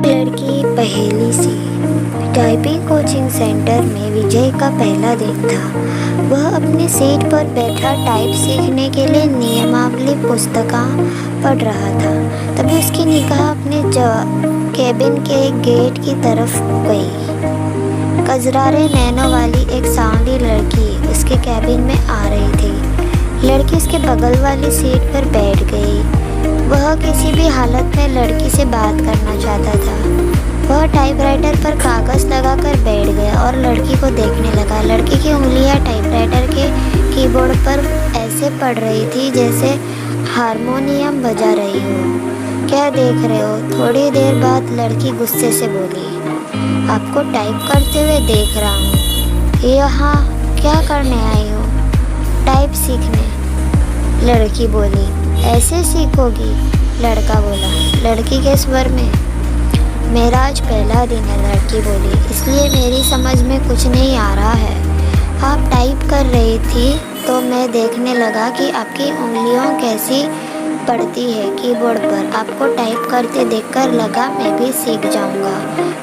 लड़की पहेली सी। Typing coaching centre में विजय का पहला दिन था। वह अपने सीट पर बैठा टाइप सीखने के लिए नियमावली पुस्तकें पढ़ रहा था। तभी उसकी निगाह अपने केबिन के गेट की तरफ गई। कजरारे नैनों वाली एक सांवली लड़की उसके केबिन में आ रही थी। लड़की उसके बगल वाली सीट पर बैठ गई। वह किसी भी हालत में लड़की से बात करना चाहता था। वह टाइपराइटर पर कागज लगाकर बैठ गया और लड़की को देखने लगा। लड़की की उंगलियां टाइपराइटर के कीबोर्ड पर ऐसे पड़ रही थी जैसे हारमोनियम बजा रही हो। क्या देख रहे हो? थोड़ी देर बाद लड़की गुस्से से बोली, आपको टाइप करते हुए देख रहा हूँ। यहाँ क्या करने आई हो? टाइप सीखने, लड़की बोली। ऐसे सीखोगी? लड़का बोला लड़की के स्वर में। मेरा आज पहला दिन है, लड़की बोली, इसलिए मेरी समझ में कुछ नहीं आ रहा है। आप टाइप कर रही थी तो मैं देखने लगा कि आपकी उंगलियों कैसी पड़ती है कीबोर्ड पर। आपको टाइप करते देखकर लगा मैं भी सीख जाऊंगा।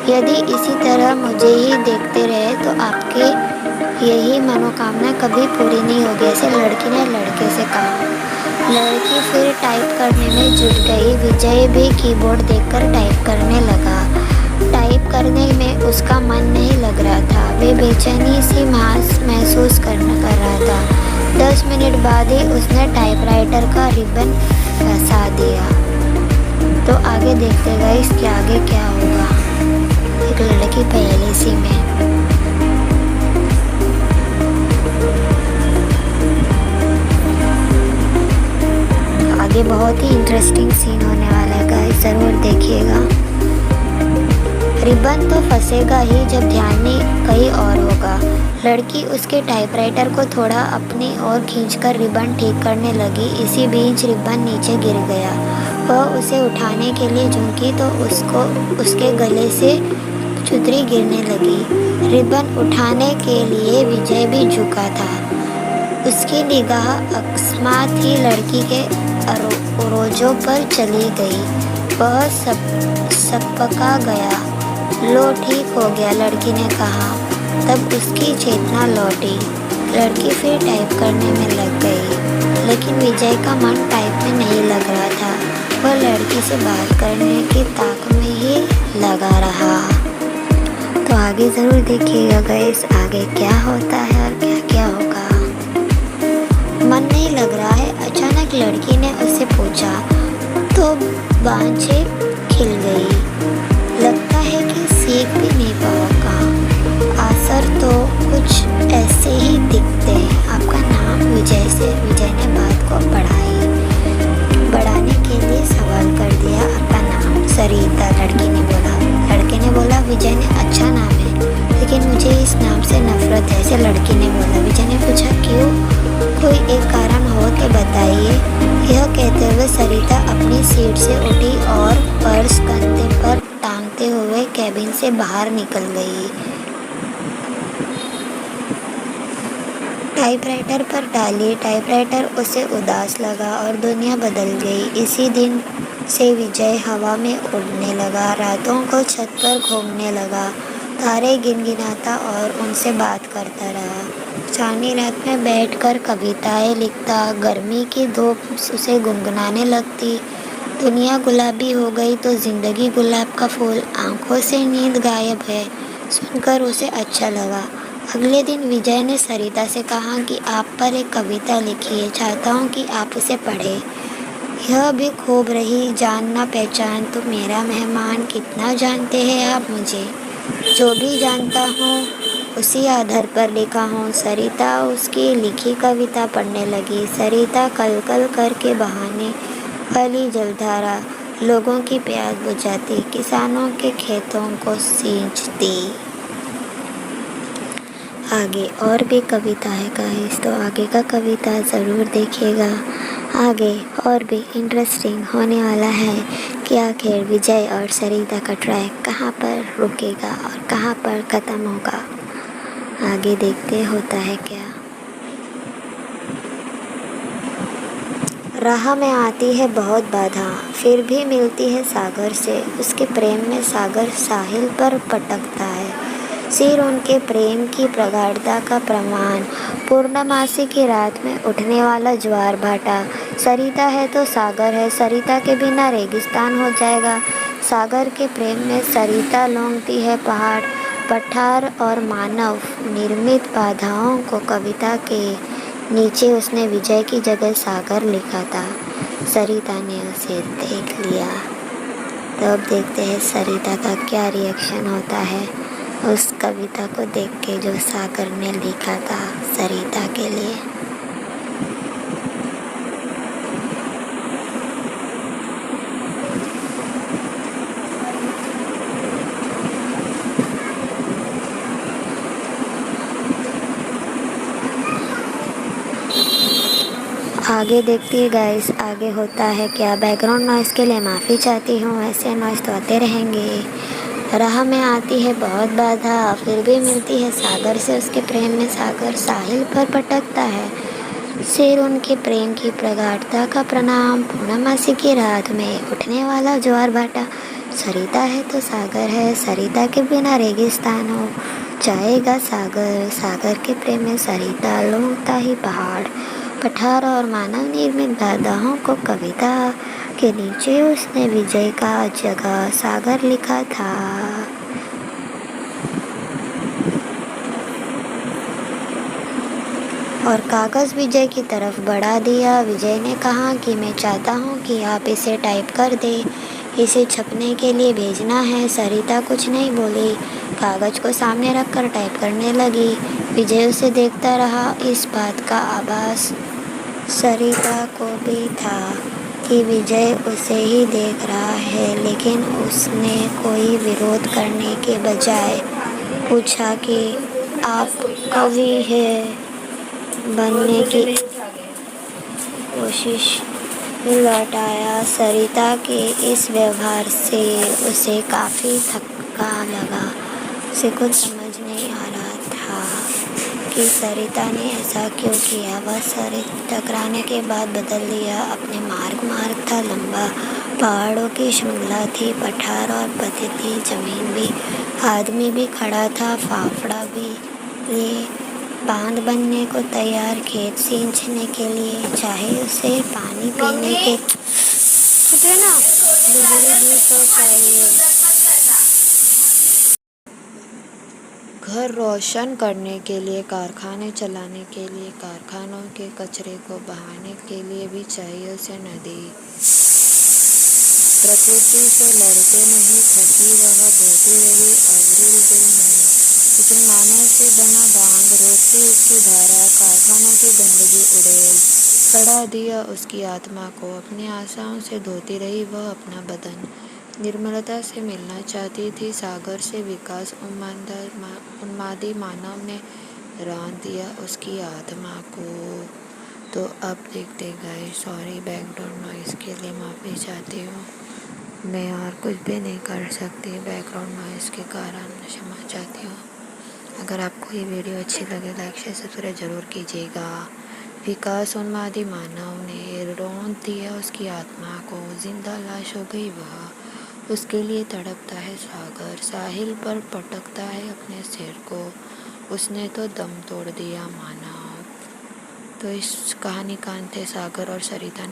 यदि इसी तरह मुझे ही देखते रहे तो आपके यही मनोकामना कभी पूरी नहीं होगी, ऐसे लड़की ने लड़के से कहा। लड़की फिर टाइप करने में जुट गई। विजय भी कीबोर्ड देखकर टाइप करने लगा। टाइप करने में उसका मन नहीं लग रहा था। वे बेचैनी सी महसूस कर रहा था। 10 मिनट बाद ही उसने टाइपराइटर का रिबन फंसा दिया। तो आगे देखते गए इसके आगे क्या होगा। एक लड़की पहेली सी में। आगे बहुत ही इंटरेस्टिंग सीन होने वाला है गाइस, ज़रूर देखिएगा। रिबन तो फंसेगा ही जब ध्यान नहीं कहीं और होगा। लड़की उसके टाइपराइटर को थोड़ा अपनी ओर खींचकर रिबन ठीक करने लगी। इसी बीच रिबन नीचे गिर गया। वह उसे उठाने के लिए झुकी तो उसके गले से चुतरी गिरने लगी। रिबन उठाने के लिए विजय भी झुका था। उसकी निगाह अकस्मात ही लड़की के रोजों पर चली गई। वह सपका गया। लो ठीक हो गया, लड़की ने कहा। तब उसकी चेतना लौटी। लड़की फिर टाइप करने में लग गई, लेकिन विजय का मन टाइप में नहीं लग रहा था। वह लड़की से बात करने की ताक में ही लगा रहा। तो आगे ज़रूर देखिएगा गाइस, आगे क्या होता है और क्या क्या होगा। मन नहीं लग रहा है? अचानक लड़की ने उससे पूछा तो बाँझें खिल गई। लगता है कि सीख भी नहीं पाओगा। आसर तो कुछ ऐसे ही दिखते हैं। आपका नाम? विजय से। विजय ने बात को बढ़ाने के लिए सवाल कर दिया। आपका नाम? सरिता, लड़की ने बोला। लड़के ने बोला विजय ने अच्छा नाम है, लेकिन मुझे इस नाम से नफरत है, ऐसे लड़की ने बोला। विजय ने पूछा क्यों? कोई एक कारण हो तो बताइए। यह कहते हुए सरिता अपनी सीट से उठी और पर्स कंधे पर टांगते हुए केबिन से बाहर निकल गई। टाइपराइटर पर डाली। टाइपराइटर उसे उदास लगा और दुनिया बदल गई। इसी दिन से विजय हवा में उड़ने लगा, रातों को छत पर घूमने लगा, तारे गिनगिनाता और उनसे बात करता रहा। चांदनी रात में बैठकर कविताएं लिखता। गर्मी की धूप उसे गुनगुनाने लगती। दुनिया गुलाबी हो गई तो जिंदगी गुलाब का फूल। आंखों से नींद गायब है, सुनकर उसे अच्छा लगा। अगले दिन विजय ने सरिता से कहा कि आप पर एक कविता लिखी है, चाहता हूँ कि आप उसे पढ़ें। यह भी खूब रही जानना पहचान, तो मेरा मेहमान कितना जानते हैं आप मुझे? जो भी जानता हूँ उसी आधार पर लिखा हूँ। सरिता उसकी लिखी कविता पढ़ने लगी। सरिता कल कल करके बहाने वाली जलधारा, लोगों की प्यास बुझाती, किसानों के खेतों को सींचती। आगे और भी कविता है गाइस, तो आगे का कविता ज़रूर देखिएगा। आगे और भी इंटरेस्टिंग होने वाला है कि आखिर विजय और सरिता का ट्रैक कहाँ पर रुकेगा और कहाँ पर ख़त्म होगा। आगे देखते होता है क्या। राह में आती है बहुत बाधा, फिर भी मिलती है सागर से। उसके प्रेम में सागर साहिल पर पटकता है। सिर उनके प्रेम की प्रगाढ़ता का प्रमाण, पूर्णमासी की रात में उठने वाला ज्वार भाटा। सरिता है तो सागर है, सरिता के बिना रेगिस्तान हो जाएगा। सागर के प्रेम में सरिता लौंघती है पहाड़, पठार और मानव निर्मित बाधाओं को। कविता के नीचे उसने विजय की जगह सागर लिखा था। सरिता ने उसे देख लिया। तो अब देखते हैं सरिता का क्या रिएक्शन होता है उस कविता को देख के जो सागर ने लिखा था सरिता के लिए। आगे देखती है गाइस, आगे होता है क्या। बैकग्राउंड नॉइस के लिए माफ़ी चाहती हूँ, ऐसे नॉइस तो आते रहेंगे। राह में आती है बहुत बाधा, फिर भी मिलती है सागर से। उसके प्रेम में सागर साहिल पर पटकता है। सिर उनके प्रेम की प्रगाढ़ता का प्रणाम, पूर्णमासी की रात में उठने वाला ज्वार भाटा। सरिता है तो सागर है, सरिता के बिना रेगिस्तान हो जाएगा सागर। सागर के प्रेम में सरिता लौंघता ही पहाड़, पठार और मानव निर्मित बाधाओं को। कविता के नीचे उसने विजय का जगह सागर लिखा था। और कागज़ विजय की तरफ बढ़ा दिया। विजय ने कहा कि मैं चाहता हूँ कि आप इसे टाइप कर दें, इसे छपने के लिए भेजना है। सरिता कुछ नहीं बोली, कागज़ को सामने रखकर टाइप करने लगी। विजय उसे देखता रहा। इस बात का आभास सरिता को भी था कि विजय उसे ही देख रहा है, लेकिन उसने कोई विरोध करने के बजाय पूछा कि आप कवि हैं बनने की कोशिश लौटाया। सरिता के इस व्यवहार से उसे काफ़ी थक्का लगा। उसे कुछ समझ नहीं आ रहा था कि सरिता ने ऐसा क्यों किया। वह सरिता टकराने के बाद बदल दिया अपने मार्ग था लंबा, पहाड़ों की श्रृंखला थी, पठार और पथरीली जमीन भी, आदमी भी खड़ा था, फाफड़ा भी लिए बांध बनने को तैयार, खेत सींचने के लिए, चाहे उसे पानी पीने के ना बिजली भी तो चाहिए, घर रोशन करने के लिए, कारखाने चलाने के लिए, कारखानों के कचरे को बहाने के लिए भी चाहिए उसे नदी। प्रकृति से लड़ते नहीं थकी वह, बहती रही अविरल दिल में, लेकिन मानव से बना बांध रोकती उसकी धारा। कारखानों की गंदगी उड़ेल चढ़ा दिया उसकी आत्मा को। अपनी आशाओं से धोती रही वह अपना बदन, निर्मलता से मिलना चाहती थी सागर से। विकास उन्मादी मानव ने रांध दिया उसकी आत्मा को। तो अब देखते गए, सॉरी बैकग्राउंड नॉइस के लिए माफ़ी चाहती हूँ, मैं और कुछ भी नहीं कर सकती, बैकग्राउंड नॉइस के कारण क्षमा चाहती हूँ। अगर आपको ये वीडियो अच्छी लगे लाइक शेयर सब्सक्राइब जरूर कीजिएगा। विकास उन्मादी मानव ने रौंद दिया उसकी आत्मा को, जिंदा लाश हो गई वह, उसके लिए तड़पता है सागर, साहिल पर पटकता है अपने सिर को, उसने तो दम तोड़ दिया मानव। तो इस कहानी का अंत है सागर और सरिता